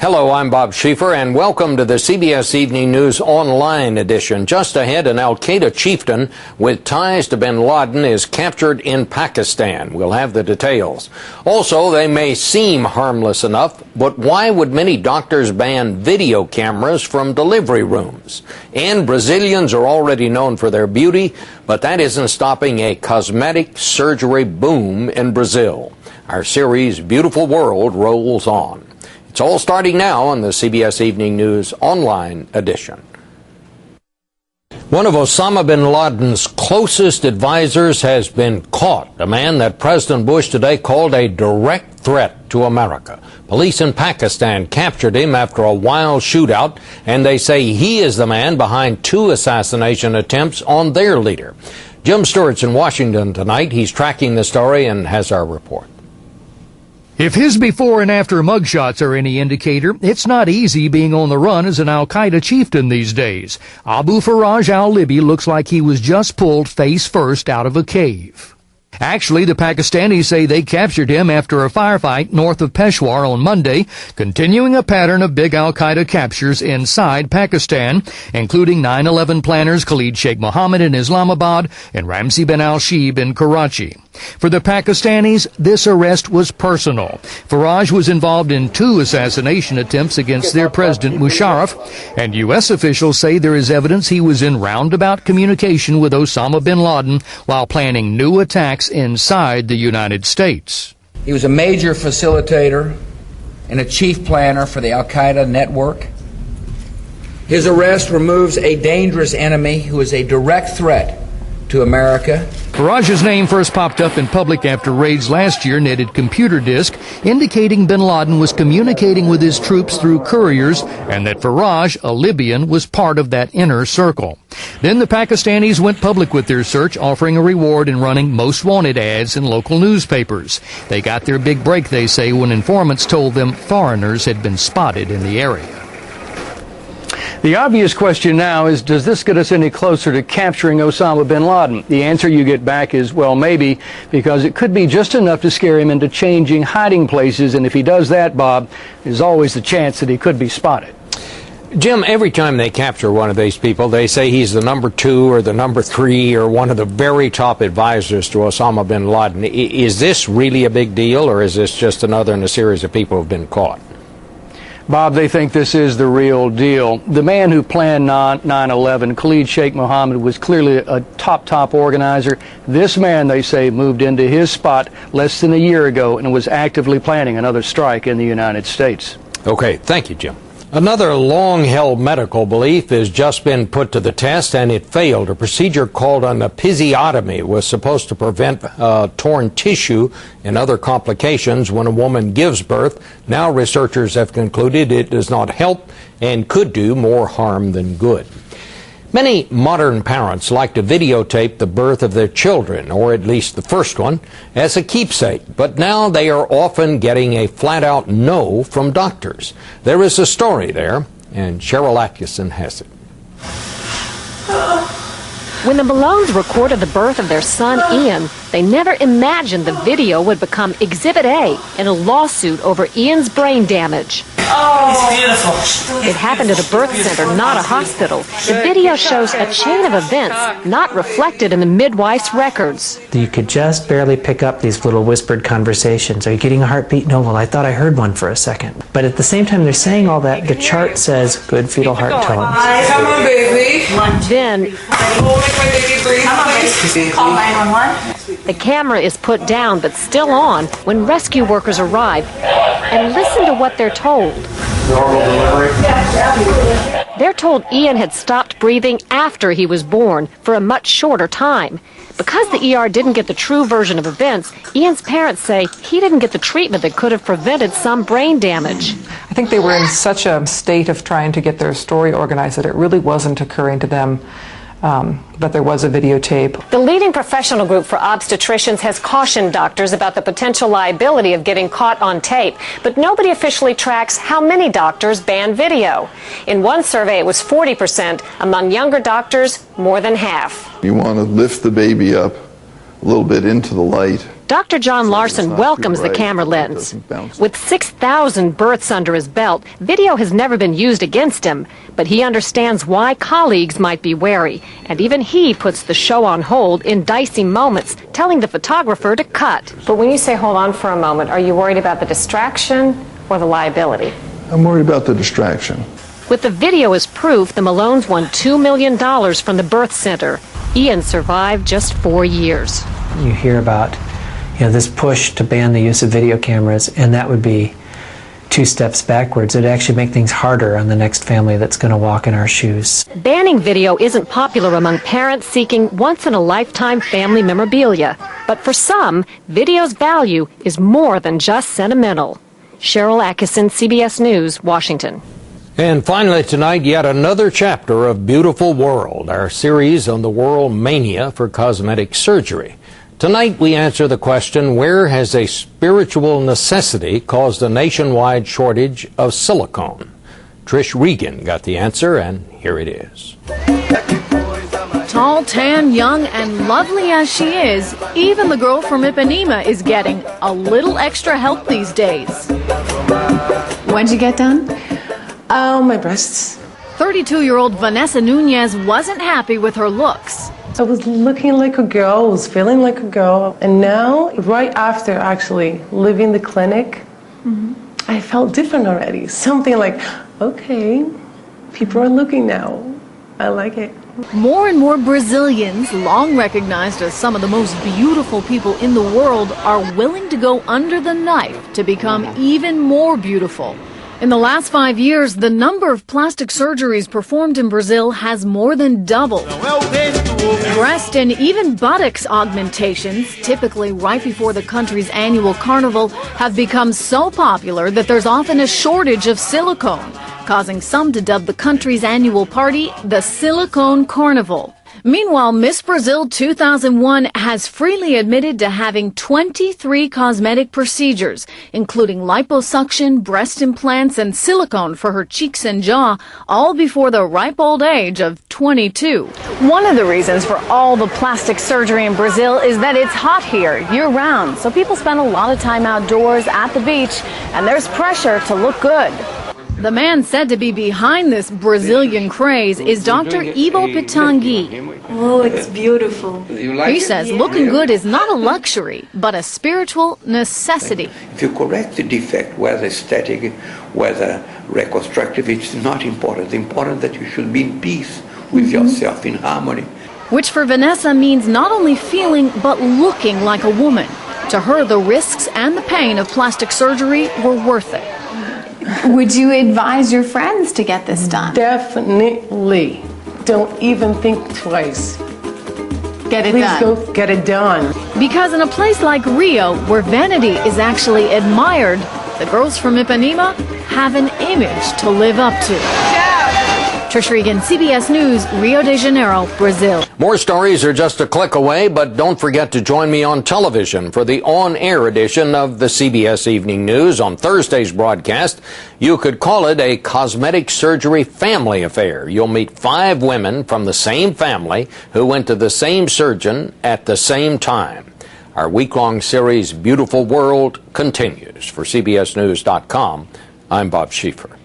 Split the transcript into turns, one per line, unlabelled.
Hello, I'm Bob Schieffer, and welcome to the CBS Evening News Online edition. Just ahead, an al-Qaeda chieftain with ties to bin Laden is captured in Pakistan. We'll have the details. Also, they may seem harmless enough, but why would many doctors ban video cameras from delivery rooms? And Brazilians are already known for their beauty, but that isn't stopping a cosmetic surgery boom in Brazil. Our series, Beautiful World, rolls on. It's all starting now on the CBS Evening News Online edition. One of Osama bin Laden's closest advisors has been caught, a man that President Bush today called a direct threat to America. Police in Pakistan captured him after a wild shootout, and they say he is the man behind 2 assassination attempts on their leader. Jim Stewart's in Washington tonight. He's tracking the story and has our report.
If his before and after mugshots are any indicator, it's not easy being on the run as an al-Qaeda chieftain these days. Abu Faraj al-Libi looks like he was just pulled face first out of a cave. Actually, the Pakistanis say they captured him after a firefight north of Peshawar on Monday, continuing a pattern of big al-Qaeda captures inside Pakistan, including 9/11 planners Khalid Sheikh Mohammed in Islamabad and Ramzi bin al-Shibh in Karachi. For the Pakistanis, this arrest was personal. Faraj was involved in 2 assassination attempts against their president Musharraf, and U.S. officials say there is evidence he was in roundabout communication with Osama bin Laden while planning new attacks inside the United States.
He was a major facilitator and a chief planner for the al-Qaeda network. His arrest removes a dangerous enemy who is a direct threat to America.
Faraj's name first popped up in public after raids last year netted computer disk indicating bin Laden was communicating with his troops through couriers and that Faraj, a Libyan, was part of that inner circle. Then the Pakistanis went public with their search, offering a reward and running most wanted ads in local newspapers. They got their big break, they say, when informants told them foreigners had been spotted in the area.
The obvious question now is, does this get us any closer to capturing Osama bin Laden? The answer you get back is, well, maybe, because it could be just enough to scare him into changing hiding places, and if he does that, Bob, there's always the chance that he could be spotted.
Jim, every time they capture one of these people, they say he's the number 2 or the number 3 or one of the very top advisors to Osama bin Laden. Is this really a big deal, or is this just another in a series of people who have been caught?
Bob, they think this is the real deal. The man who planned 9/11, Khalid Sheikh Mohammed, was clearly a top organizer. This man, they say, moved into his spot less than a year ago and was actively planning another strike in the United States.
Okay, thank you, Jim. Another long-held medical belief has just been put to the test, and it failed. A procedure called an episiotomy was supposed to prevent torn tissue and other complications when a woman gives birth. Now researchers have concluded it does not help and could do more harm than good. Many modern parents like to videotape the birth of their children, or at least the first one, as a keepsake. But now they are often getting a flat-out no from doctors. There is a story there, and Cheryl Atkinson has it.
When the Malones recorded the birth of their son, Ian, they never imagined the video would become Exhibit A in a lawsuit over Ian's brain damage.
Oh, beautiful.
It happened at a birth center, not a hospital. The video shows a chain of events not reflected in the midwife's records.
You could just barely pick up these little whispered conversations. Are you getting a heartbeat? No, well, I thought I heard one for a second. But at the same time they're saying all that, the chart says good fetal heart tones.
Come on, baby.
Then
Call 911.
the camera is put down but still on when rescue workers arrive, and listen to what they're told.
Normal delivery?
They're told Ian had stopped breathing after he was born for a much shorter time. Because the ER didn't get the true version of events, Ian's parents say he didn't get the treatment that could have prevented some brain damage.
I think they were in such a state of trying to get their story organized that it really wasn't occurring to them that there was a videotape.
The leading professional group for obstetricians has cautioned doctors about the potential liability of getting caught on tape, but nobody officially tracks how many doctors ban video. In one survey, it was 40%. Among younger doctors, more than half.
You want to lift the baby up
a little bit into the light.
Dr. John Larson welcomes the camera lens. With 6,000 births under his belt, video has never been used against him, but he understands why colleagues might be wary, and even he puts the show on hold in dicey moments, telling the photographer to cut. But when you say hold on for a moment, are you worried about the distraction or the liability?
I'm worried about the distraction.
With the video as proof, the Malones won $2 million from the birth center. Ian survived just 4 years.
You hear about this push to ban the use of video cameras, and that would be 2 steps backwards. It'd actually make things harder on the next family that's going to walk in our shoes.
Banning video isn't popular among parents seeking once-in-a-lifetime family memorabilia. But for some, video's value is more than just sentimental. Cheryl Atkinson, CBS News, Washington.
And finally tonight, yet another chapter of Beautiful World, our series on the world mania for cosmetic surgery. Tonight we answer the question, where has a spiritual necessity caused a nationwide shortage of silicone? Trish Regan got the answer, and here it is.
Tall, tan, young, and lovely as she is, even the girl from Ipanema is getting a little extra help these days.
When'd you get done? My breasts.
32-year-old Vanessa Nunez wasn't happy with her looks.
I was looking like a girl, I was feeling like a girl, and now, right after actually leaving the clinic, I felt different already. Something like, okay, people are looking now. I like it.
More and more Brazilians, long recognized as some of the most beautiful people in the world, are willing to go under the knife to become even more beautiful. In the last 5 years, the number of plastic surgeries performed in Brazil has more than doubled. Breast and even buttocks augmentations, typically right before the country's annual carnival, have become so popular that there's often a shortage of silicone, causing some to dub the country's annual party the Silicone Carnival. Meanwhile, Miss Brazil 2001 has freely admitted to having 23 cosmetic procedures, including liposuction, breast implants, and silicone for her cheeks and jaw, all before the ripe old age of 22.
One of the reasons for all the plastic surgery in Brazil is that it's hot here year-round, so people spend a lot of time outdoors at the beach, and there's pressure to look good.
The man said to be behind this Brazilian craze is Dr. Ivo Pitanguy.
Oh, it's beautiful.
He says looking good is not a luxury, but a spiritual necessity.
If you correct the defect, whether aesthetic, whether reconstructive, it's not important. It's important that you should be in peace with yourself, in harmony.
Which for Vanessa means not only feeling, but looking like a woman. To her, the risks and the pain of plastic surgery were worth it.
Would you advise your friends to get this done?
Definitely. Don't even think twice.
Get it
Please
done.
go get it done.
Because in a place like Rio, where vanity is actually admired, the girls from Ipanema have an image to live up to. Trish Regan, CBS News, Rio de Janeiro, Brazil.
More stories are just a click away, but don't forget to join me on television for the on-air edition of the CBS Evening News on Thursday's broadcast. You could call it a cosmetic surgery family affair. You'll meet 5 women from the same family who went to the same surgeon at the same time. Our week-long series, Beautiful World, continues. For CBSNews.com, I'm Bob Schieffer.